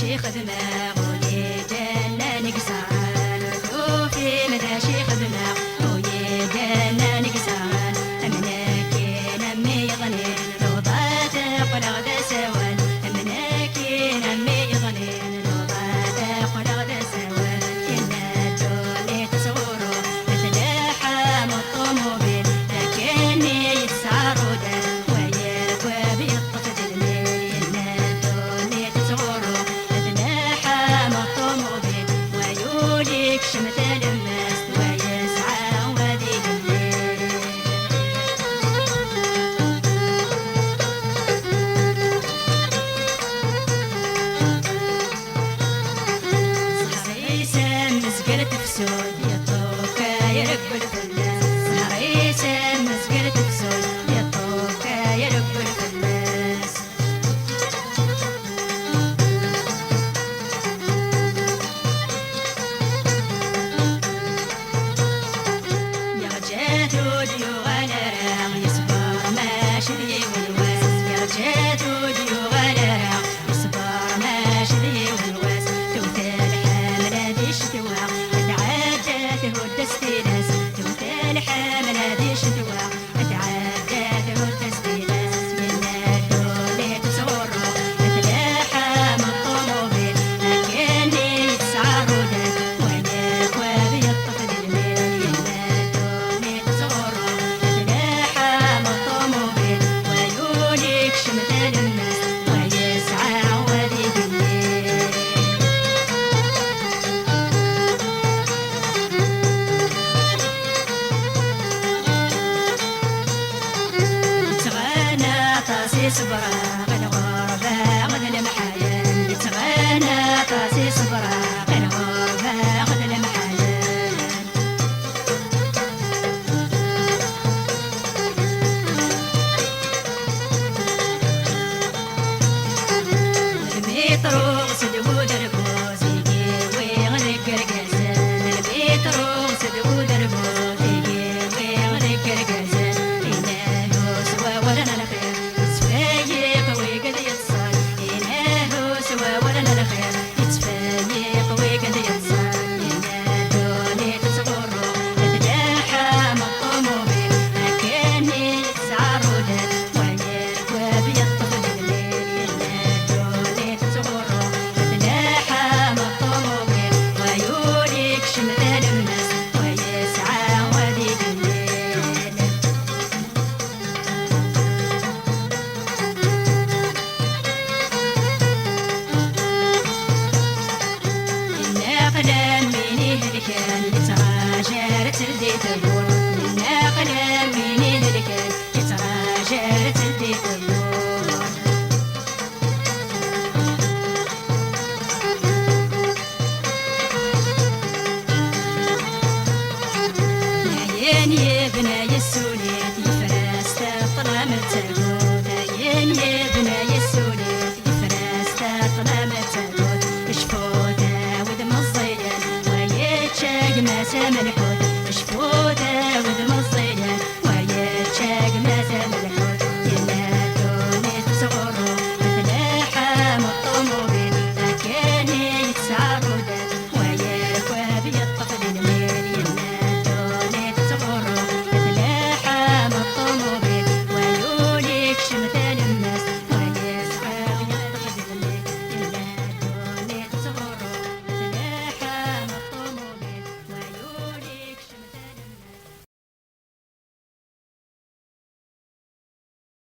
مداشي خدمة غولي جنة نقصان وفي مداشي خدمة غولي جنة نقصان أمناكين أمي يغنين نوضات قلغ ذا سوان أمناكين أمي يغنين نوضات قلغ ذا سوان كنا جولي تصورو تتلاحم الطموبيل لكني يتسعرو دان وياك بيطفت الميل نادوني تصورو تتلاحم الطموبيل ويوليك شمت الماس ويسعى وادي الليل صحري سمس قلت فسود يطوكا يرق الفلاس صحري سمس قلت فسود يطوكا يرق الفلاس يا جاتو ديو غنرا يصبر ماشي ذي والواس يا جاتو ديو غنرا يصبر ماشي ذي والواس توتال حاملة ذي الشتوى تعداته الدستيناس توتال حاملة ذي الشتوى تعداته الدستيناس منا دولي تصورو تتلاحم الطموبيل لكني يتسعرو داك وياك وبيطفي الميل منا دولي تصورو تتلاحم الطموبيل ويوليك شمت الماس ويسعى وادي الليل تغنى طاسي صبرا غنغربا غد المحايا تغنى طاسي صبرا غنغربا غد المحايا الميطرو سدود ركو